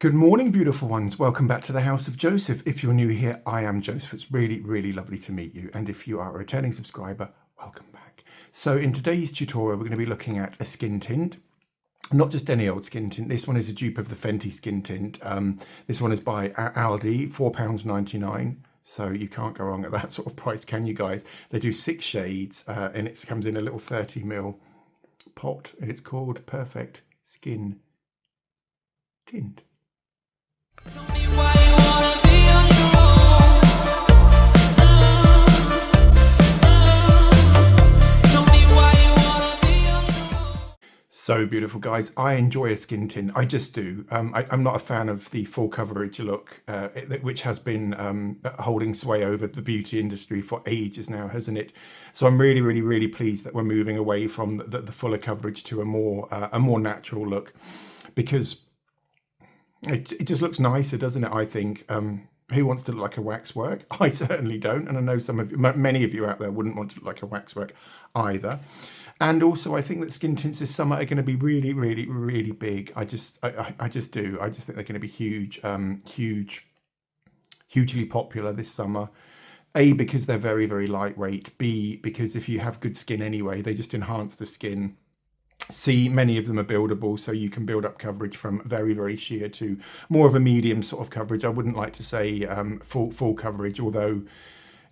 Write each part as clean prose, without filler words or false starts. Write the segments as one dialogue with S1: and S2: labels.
S1: Good morning, beautiful ones. Welcome back to the House of Joseph. If you're new here, I am Joseph. It's really, really lovely to meet you. And if you are a returning subscriber, welcome back. So in today's tutorial, we're going to be looking at a skin tint. Not just any old skin tint. This one is a dupe of the Fenty skin tint. This one is by Aldi, £4.99. So you can't go wrong at that sort of price, can you guys? They do 6 shades and it comes in a little 30ml pot and it's called Perfect Skin-Tint. So beautiful, guys. I enjoy a skin tint. I just do. I'm not a fan of the full coverage look, which has been holding sway over the beauty industry for ages now, hasn't it? So I'm really, really, really pleased that we're moving away from the fuller coverage to a more natural look, because it just looks nicer, doesn't it? I think. Who wants to look like a waxwork? I certainly don't, and I know many of you out there wouldn't want to look like a waxwork either. And also, I think that skin tints this summer are going to be really, really, really big. I just do. I just think they're going to be huge, hugely popular this summer. A, because they're very, very lightweight. B, because if you have good skin anyway, they just enhance the skin. C, many of them are buildable, so you can build up coverage from very, very sheer to more of a medium sort of coverage. I wouldn't like to say full coverage, although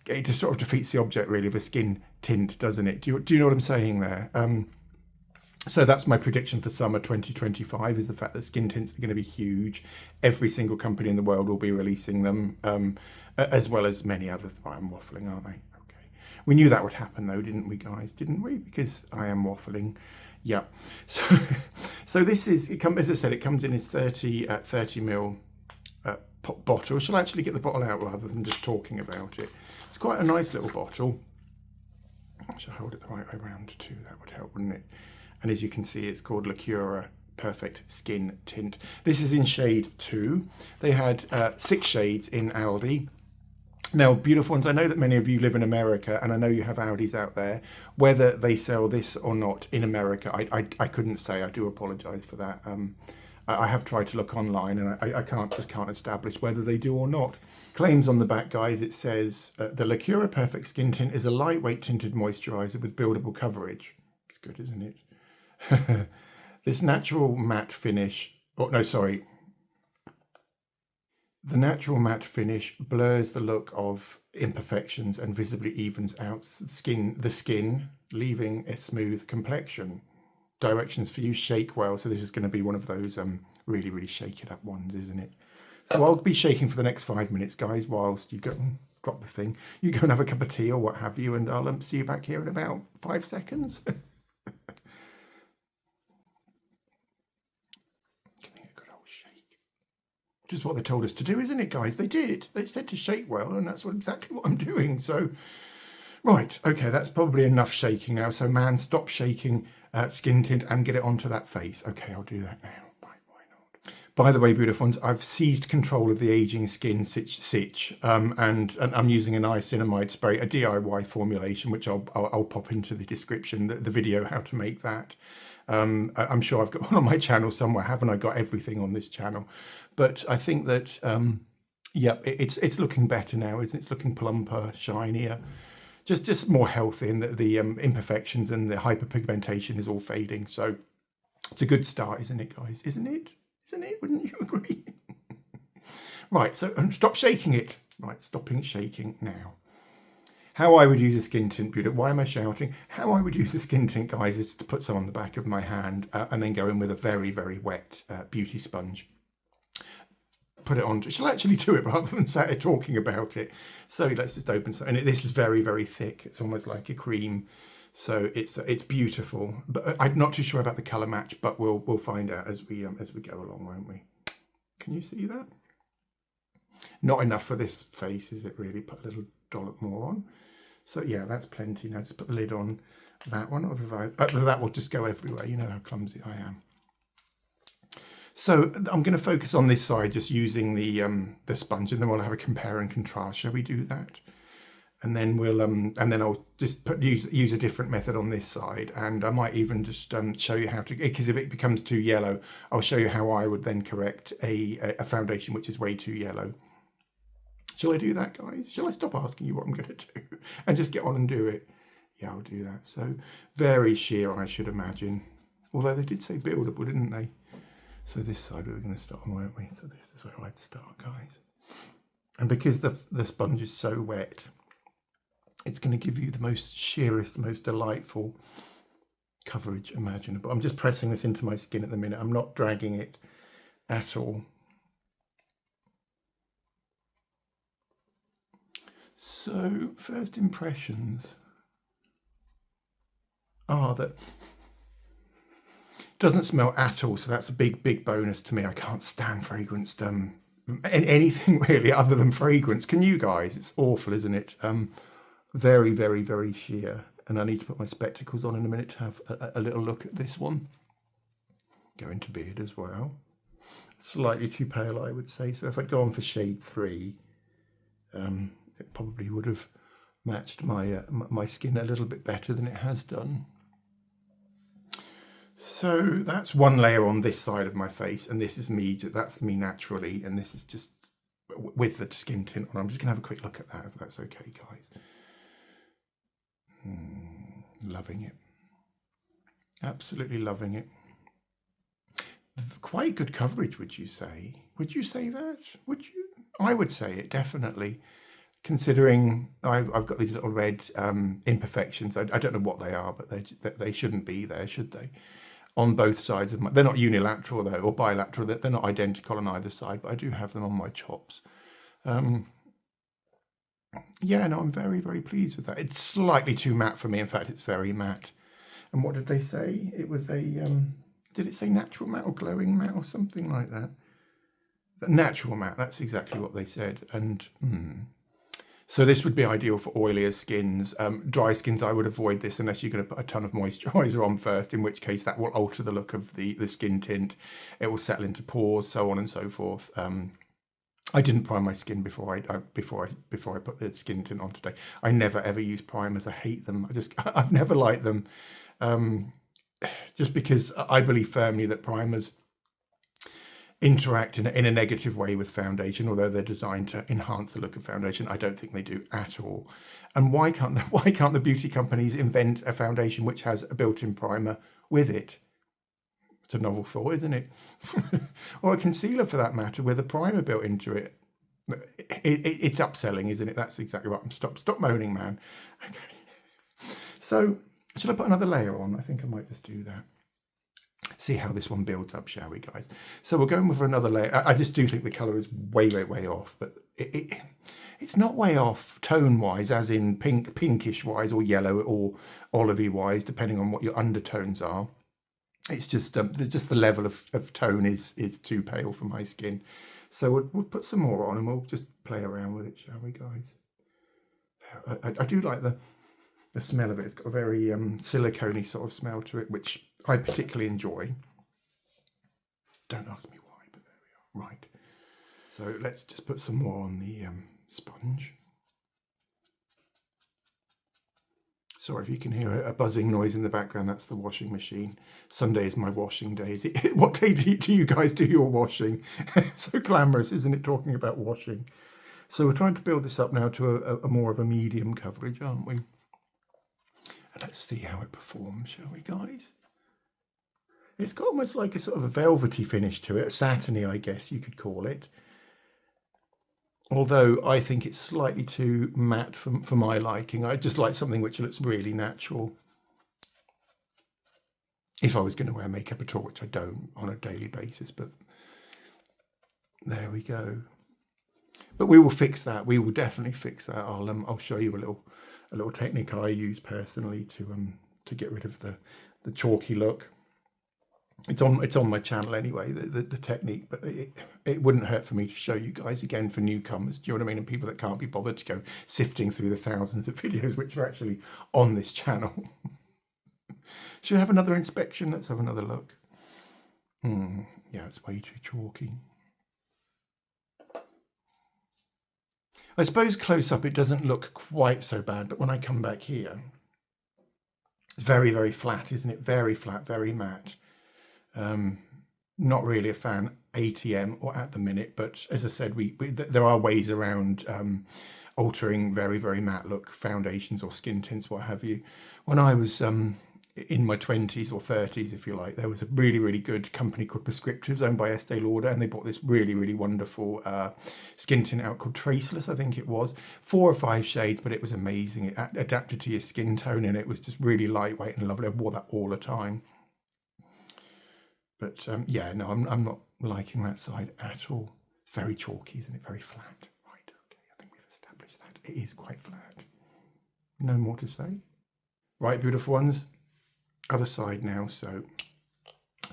S1: it just sort of defeats the object really of a skin tint, doesn't it? Do you know what I'm saying there? So that's my prediction for summer 2025, is the fact that skin tints are going to be huge. Every single company in the world will be releasing them, as well as many other. I'm waffling, aren't I? Okay. We knew that would happen though, didn't we, guys? Didn't we? Because I am waffling. Yeah. So this is, as I said, it comes in this 30ml bottle. Shall I actually get the bottle out rather than just talking about it? It's quite a nice little bottle. I should hold it the right way around too. That would help, wouldn't it? And as you can see, it's called Lacura Perfect Skin-Tint. This is in shade 2. They had 6 shades in Aldi. Now, beautiful ones, I know that many of you live in America, and I know you have Audis out there. Whether they sell this or not in America, I couldn't say. I do apologise for that. I have tried to look online, and I can't establish whether they do or not. Claims on the back, guys, it says, the Lacura Perfect Skin Tint is a lightweight tinted moisturiser with buildable coverage. It's good, isn't it? This natural matte finish, the natural matte finish blurs the look of imperfections and visibly evens out the skin, leaving a smooth complexion. Directions for you: shake well. So this is going to be one of those really, really shake it up ones, isn't it? So I'll be shaking for the next 5 minutes, guys, whilst you go and drop the thing. You go and have a cup of tea or what have you, and I'll see you back here in about 5 seconds. Which is what they told us to do, isn't it, guys? They did. They said to shake well, and that's exactly what I'm doing. So, right, okay, that's probably enough shaking now. So, man, stop shaking skin tint and get it onto that face. Okay, I'll do that now. Why not? By the way, beautiful ones, I've seized control of the aging skin sitch, and I'm using a niacinamide spray, a DIY formulation, which I'll pop into the description, the video how to make that. I'm sure I've got one on my channel somewhere. Haven't I got everything on this channel? But I think that, yeah, it's looking better now, isn't it? It's looking plumper, shinier, just more healthy, and the imperfections and the hyperpigmentation is all fading. So it's a good start, isn't it, guys? Isn't it? Isn't it? Wouldn't you agree? Right, so stop shaking it. Right, stopping shaking now. How I would use a skin tint, beauty. Why am I shouting? How I would use a skin tint, guys, is to put some on the back of my hand and then go in with a very, very wet beauty sponge. Put it on. She'll actually do it rather than sat here talking about it. So let's just open some. And this is very, very thick. It's almost like a cream. So it's beautiful. But I'm not too sure about the colour match, but we'll find out as we go along, won't we? Can you see that? Not enough for this face, is it really? Put a little dollop more on. So yeah, that's plenty. Now just put the lid on that one. That will just go everywhere. You know how clumsy I am. So I'm going to focus on this side, just using the sponge, and then we'll have a compare and contrast. Shall we do that? And then we'll and then I'll just use a different method on this side, and I might even just show you how to, because if it becomes too yellow, I'll show you how I would then correct a foundation which is way too yellow. Shall I do that, guys? Shall I stop asking you what I'm going to do and just get on and do it? Yeah, I'll do that. So very sheer, I should imagine. Although they did say buildable, didn't they? So this side we were going to start on, weren't we? So this is where I'd start, guys. And because the sponge is so wet, it's going to give you the most sheerest, most delightful coverage imaginable. I'm just pressing this into my skin at the minute. I'm not dragging it at all. So first impressions are that it doesn't smell at all. So that's a big bonus to me. I can't stand fragranced anything really other than fragrance. Can you guys? It's awful, isn't it? Very sheer. And I need to put my spectacles on in a minute to have a little look at this one. Go into beard as well. Slightly too pale, I would say. So if I'd go on for shade 3, it probably would have matched my my skin a little bit better than it has done. So that's one layer on this side of my face, and this is me. That's me naturally, and this is just with the skin tint on. I'm just gonna have a quick look at that, if that's okay, guys. Loving it. Absolutely loving it. Quite good coverage, would you say? Would you say that? Would you? I would say it, definitely. Considering I've got these little red imperfections. I don't know what they are, but they shouldn't be there, should they? On both sides of my... They're not unilateral, though, or bilateral. They're not identical on either side, but I do have them on my chops. Yeah, no, I'm very pleased with that. It's slightly too matte for me. In fact, it's very matte. And what did they say? It was a... did it say natural matte or glowing matte or something like that? Natural matte, that's exactly what they said. And so this would be ideal for oilier skins. Dry skins, I would avoid this unless you're going to put a ton of moisturiser on first, in which case that will alter the look of the skin tint. It will settle into pores, so on and so forth. I didn't prime my skin before I put the skin tint on today. I never ever use primers. I hate them. I've never liked them. Just because I believe firmly that primers interact in a negative way with foundation, although they're designed to enhance the look of foundation. I don't think they do at all. And why can't the beauty companies invent a foundation which has a built-in primer with it? It's a novel thought, isn't it? Or a concealer, for that matter, with a primer built into it. It's upselling, isn't it? That's exactly right. Stop moaning, man. Okay. So should I put another layer on? I think I might just do that. See how this one builds up, shall we, guys? So we're going with another layer. I just do think the colour is way off, but it's not way off tone-wise, as in pinkish-wise, or yellow, or olivey-wise, depending on what your undertones are. It's just the level of tone is too pale for my skin. So we'll put some more on, and we'll just play around with it, shall we, guys? I do like the smell of it. It's got a very silicone-y sort of smell to it, which I particularly enjoy. Don't ask me why, but there we are. Right. So let's just put some more on the sponge. Sorry if you can hear a buzzing noise in the background. That's the washing machine. Sunday is my washing day. What day do you guys do your washing? So glamorous, isn't it, talking about washing? So we're trying to build this up now to a more of a medium coverage, aren't we? And let's see how it performs, shall we, guys? It's got almost like a sort of a velvety finish to it, a satiny, I guess you could call it. Although I think it's slightly too matte for my liking. I just like something which looks really natural. If I was going to wear makeup at all, which I don't on a daily basis, but there we go. But we will fix that. We will definitely fix that. I'll show you a little technique I use personally to get rid of the chalky look. It's on my channel anyway, the technique, but it wouldn't hurt for me to show you guys again for newcomers. Do you know what I mean? And people that can't be bothered to go sifting through the thousands of videos which are actually on this channel. Should we have another inspection? Let's have another look. Yeah, it's way too chalky. I suppose close up it doesn't look quite so bad, but when I come back here, it's very, very flat, isn't it? Very flat, very matte. Not really a fan ATM or at the minute, but as I said, there are ways around altering very, very matte look foundations or skin tints, what have you. When I was in my 20s or 30s, if you like, there was a really, really good company called Prescriptives owned by Estee Lauder, and they bought this really, really wonderful skin tint out called Traceless, I think it was. 4 or 5 shades, but it was amazing. It adapted to your skin tone, and it was just really lightweight and lovely. I wore that all the time. But yeah, no, I'm not liking that side at all. It's very chalky, isn't it? Very flat. Right, okay, I think we've established that. It is quite flat. No more to say. Right, beautiful ones. Other side now, so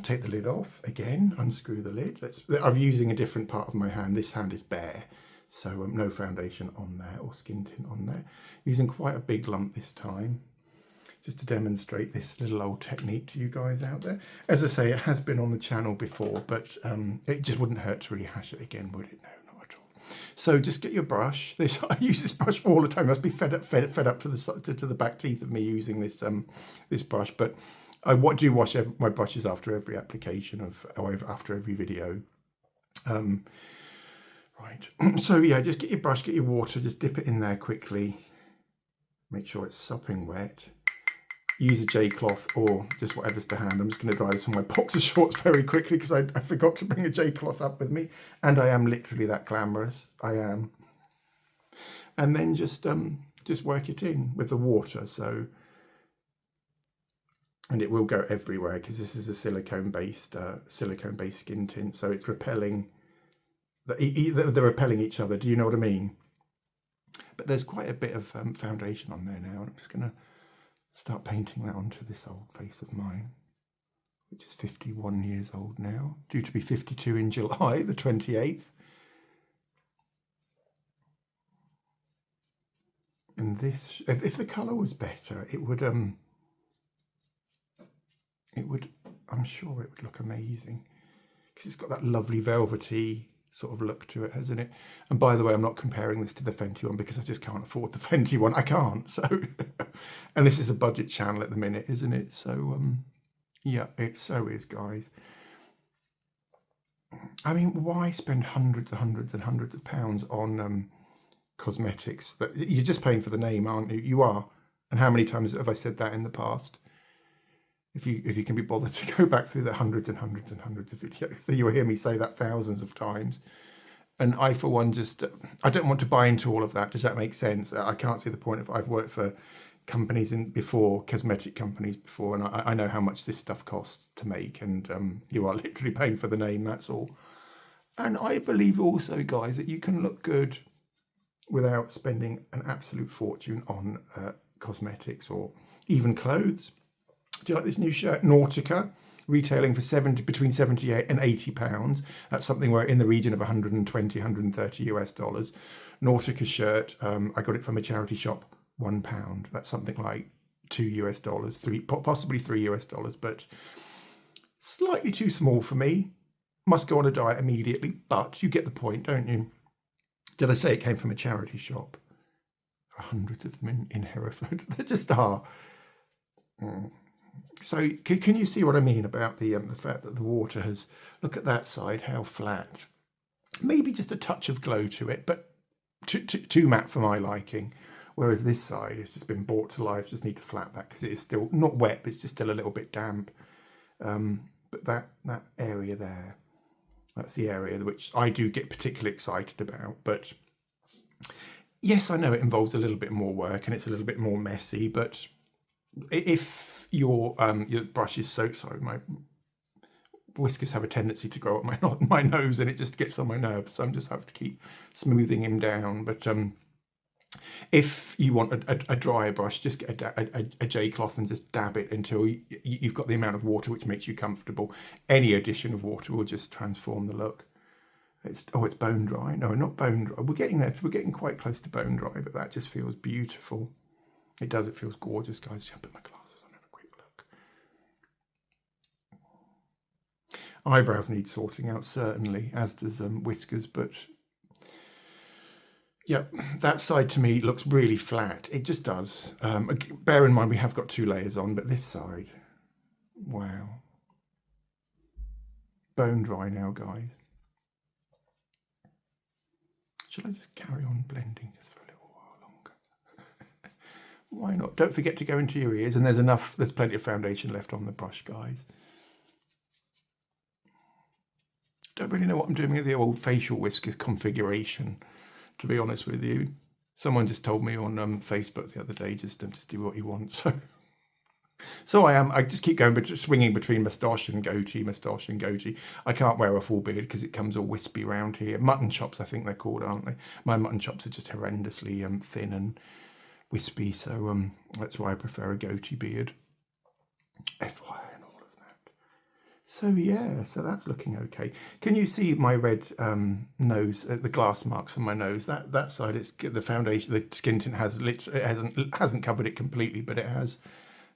S1: take the lid off again, unscrew the lid. I'm using a different part of my hand. This hand is bare, so no foundation on there or skin tint on there. Using quite a big lump this time, just to demonstrate this little old technique to you guys out there. As I say, it has been on the channel before, but it just wouldn't hurt to rehash it again, would it? No, not at all. So just get your brush. I use this brush all the time. I must be fed up to the back teeth of me using this this brush. But I do wash my brushes after every application or after every video. Right. So yeah, just get your brush, get your water, just dip it in there quickly. Make sure it's sopping wet. Use a J-cloth or just whatever's to hand. I'm just going to dry this on my boxer shorts very quickly because I forgot to bring a J-cloth up with me, and I am literally that glamorous. I am. And then just work it in with the water. So, and it will go everywhere because this is a silicone-based skin tint, so it's repelling. They're repelling each other. Do you know what I mean? But there's quite a bit of foundation on there now. I'm just going to start painting that onto this old face of mine, which is 51 years old now, due to be 52 in July the 28th. And this, if the colour was better, it would, I'm sure it would look amazing, because it's got that lovely velvety sort of look to it, hasn't it? And by the way, I'm not comparing this to the Fenty one because I just can't afford the Fenty one. I can't. So, and this is a budget channel at the minute, isn't it? So, yeah, it so is, guys. I mean, why spend hundreds and hundreds and hundreds of pounds on cosmetics that you're just paying for the name, aren't you? You are. And how many times have I said that in the past? If you can be bothered to go back through the hundreds and hundreds and hundreds of videos, you'll hear me say that thousands of times. And I, for one, I don't want to buy into all of that. Does that make sense? I can't see the point of. I've worked for companies before, cosmetic companies before, and I know how much this stuff costs to make, and you are literally paying for the name, that's all. And I believe also, guys, that you can look good without spending an absolute fortune on cosmetics or even clothes. Do you like this new shirt, Nautica, retailing for between 78 and 80 pounds? That's something where in the region of 120, 130 US dollars. Nautica shirt, I got it from a charity shop, £1. That's something like $2 US, possibly $3 US, but slightly too small for me. Must go on a diet immediately, but you get the point, don't you? Did I say it came from a charity shop? Hundreds of them in Hereford. There just are. So can you see what I mean about the fact that the water has, look at that side, how flat. Maybe just a touch of glow to it, but too matte for my liking. Whereas this side has just been brought to life. Just need to flat that because it is still not wet, but it's just still a little bit damp. But that area there, that's the area which I do get particularly excited about. But yes, I know it involves a little bit more work and it's a little bit more messy, but if your brush is so, sorry, my whiskers have a tendency to grow up my nose and it just gets on my nerves, so I'm just have to keep smoothing him down. But if you want a drier brush, just get a J-cloth and just dab it until you've got the amount of water which makes you comfortable. Any addition of water will just transform the look. It's bone dry. No, not bone dry. We're getting there. We're getting quite close to bone dry, but that just feels beautiful. It does. It feels gorgeous, guys. Jump at my glasses on, have a quick look. Eyebrows need sorting out, certainly, as does whiskers, but Yep, that side to me looks really flat. It just does. Bear in mind we have got 2 layers on, but this side, wow. Bone dry now, guys. Should I just carry on blending just for a little while longer? Why not? Don't forget to go into your ears, and there's plenty of foundation left on the brush, guys. Don't really know what I'm doing with the old facial whisker configuration, to be honest with you. Someone just told me on Facebook the other day, just do what you want. So I just keep swinging between moustache and goatee, moustache and goatee. I can't wear a full beard because it comes all wispy round here. Mutton chops, I think they're called, aren't they? My mutton chops are just horrendously thin and wispy, so that's why I prefer a goatee beard. FYI and all of that. So yeah, so that's looking okay. Can you see my red nose, the glass marks on my nose? That side, it's the foundation, the skin tint hasn't covered it completely, but it has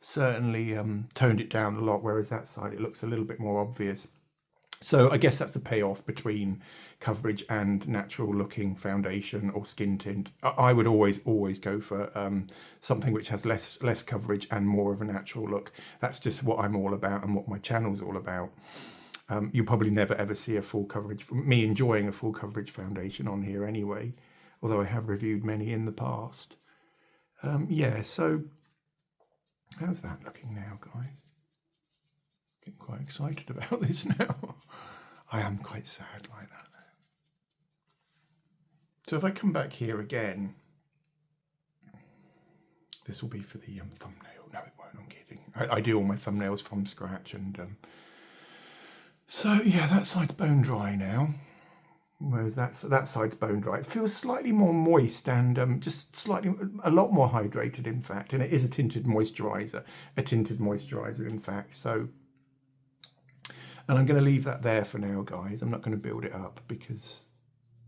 S1: certainly toned it down a lot, whereas that side it looks a little bit more obvious. So I guess that's the payoff between coverage and natural looking foundation or skin tint. I would always go for something which has less coverage and more of a natural look. That's just what I'm all about and what my channel's all about. You'll probably never ever see a full coverage, me enjoying a full coverage foundation on here anyway, although I have reviewed many in the past. Yeah, so how's that looking now, guys? Getting quite excited about this now. I am quite sad like that. So if I come back here again, this will be for the thumbnail. No, it won't, I'm kidding. I do all my thumbnails from scratch, and so yeah, that side's bone dry now. Whereas that side's bone dry. It feels slightly more moist and just slightly, a lot more hydrated, in fact. And it is a tinted moisturiser, in fact. So, and I'm going to leave that there for now, guys. I'm not going to build it up because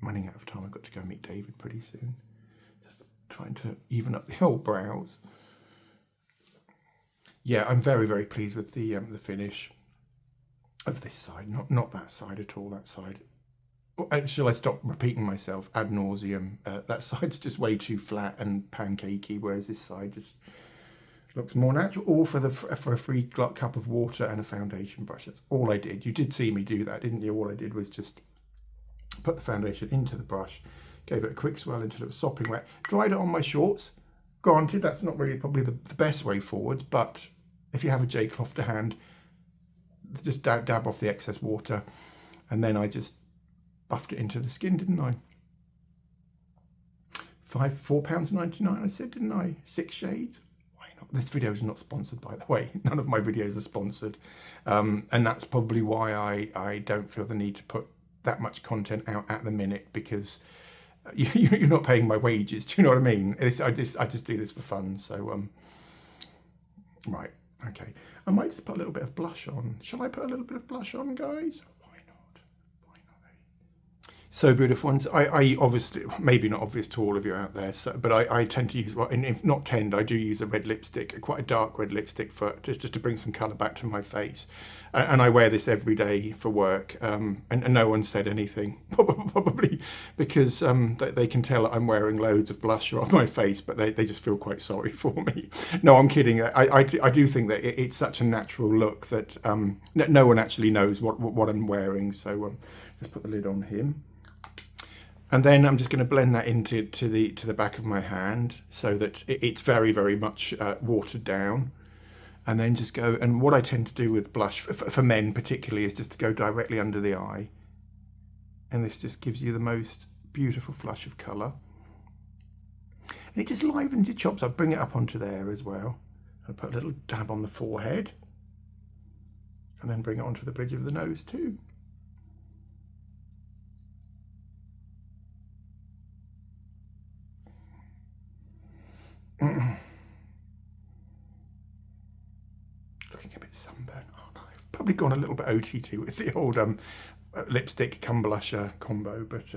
S1: I'm running out of time. I've got to go meet David pretty soon. Just trying to even up the old brows. Yeah, I'm very, very pleased with the finish of this side. Not that side at all. That side. Shall I stop repeating myself ad nauseum? That side's just way too flat and pancakey, whereas this side just looks more natural. All for a free cup of water and a foundation brush. That's all I did. You did see me do that, didn't you? All I did was just put the foundation into the brush, gave it a quick swirl until it was sopping wet, dried it on my shorts. Granted, that's not really probably the best way forward, but if you have a J cloth to hand, just dab off the excess water, and then I just buffed it into the skin, didn't I? £4.99 I said, didn't I? 6 shades. Why not? This video is not sponsored, by the way. None of my videos are sponsored, and that's probably why I don't feel the need to put that much content out at the minute, because you're not paying my wages. Do you know what I mean? I just do this for fun. So right, okay. I might just put a little bit of blush on. Shall I put a little bit of blush on, guys? So beautiful ones. I obviously, maybe not obvious to all of you out there, but I tend to use, well, and if not tend, I do use a red lipstick, quite a dark red lipstick, for just to bring some colour back to my face. And I wear this every day for work, and no one said anything, probably because they can tell that I'm wearing loads of blusher on my face, but they just feel quite sorry for me. No, I'm kidding. I do think that it's such a natural look that no one actually knows what I'm wearing. So let's put the lid on him. And then I'm just going to blend that into the back of my hand so that it's very, very much watered down. And then just go, and what I tend to do with blush, for men particularly, is just to go directly under the eye. And this just gives you the most beautiful flush of colour. And it just livens your chops. I bring it up onto there as well. I put a little dab on the forehead. And then bring it onto the bridge of the nose too. Looking a bit sunburned. Oh, no, I've probably gone a little bit OTT with the old lipstick cum blusher combo, but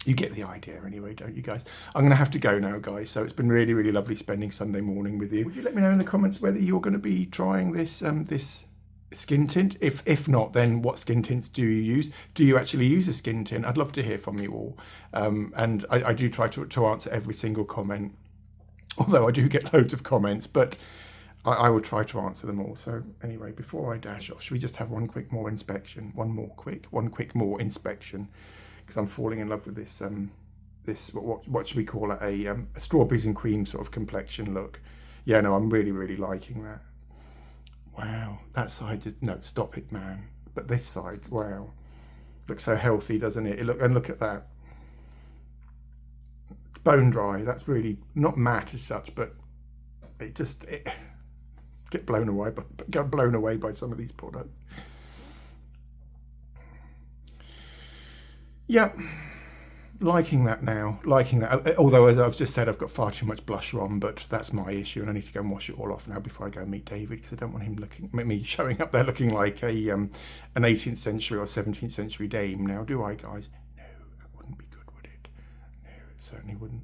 S1: you get the idea anyway, don't you guys? I'm going to have to go now, guys. So it's been really, really lovely spending Sunday morning with you. Would you let me know in the comments whether you're going to be trying this skin tint? If not, then what skin tints do you use? Do you actually use a skin tint? I'd love to hear from you all. And I do try to answer every single comment, although I do get loads of comments, but I will try to answer them all. So anyway, before I dash off, should we just have one quick more inspection? One quick more inspection, because I'm falling in love with this this what should we call it, a strawberries and cream sort of complexion look. Yeah, no, I'm really liking that. Wow, that side just, no, stop it, man. But this side, wow, looks so healthy, doesn't it? Look at that. It's bone dry. That's really not matte as such, but it get blown away by some of these products. Yep. Liking that now, liking that. Although, as I've just said, I've got far too much blusher on, but that's my issue, and I need to go and wash it all off now before I go meet David, because I don't want him me showing up there looking like an 18th century or 17th century dame. Now, do I, guys? No, that wouldn't be good, would it? No, it certainly wouldn't.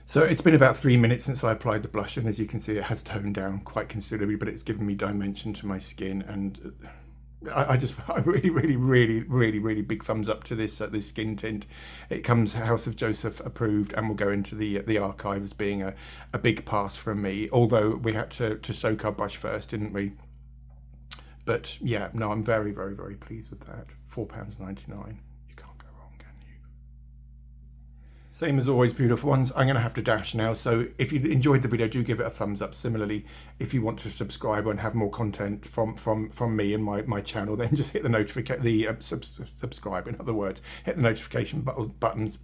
S1: So it's been about 3 minutes since I applied the blush, and as you can see, it has toned down quite considerably, but it's given me dimension to my skin, and I really big thumbs up to this this skin tint. It comes House of Joseph approved, and will go into the archive as being a big pass from me. Although we had to soak our brush first, didn't we? But yeah, no, I'm very pleased with that. £4.99. You can't go wrong, can you? Same as always, beautiful ones. I'm going to have to dash now. So if you enjoyed the video, do give it a thumbs up. Similarly, if you want to subscribe and have more content from me and my channel, then just hit the subscribe. In other words, hit the notification buttons.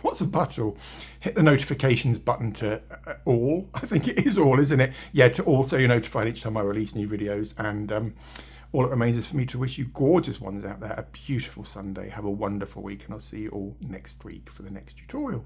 S1: What's a button? Hit the notifications button to all. I think it is all, isn't it? Yeah, to all, so you're notified each time I release new videos. And all it remains is for me to wish you gorgeous ones out there a beautiful Sunday. Have a wonderful week, and I'll see you all next week for the next tutorial.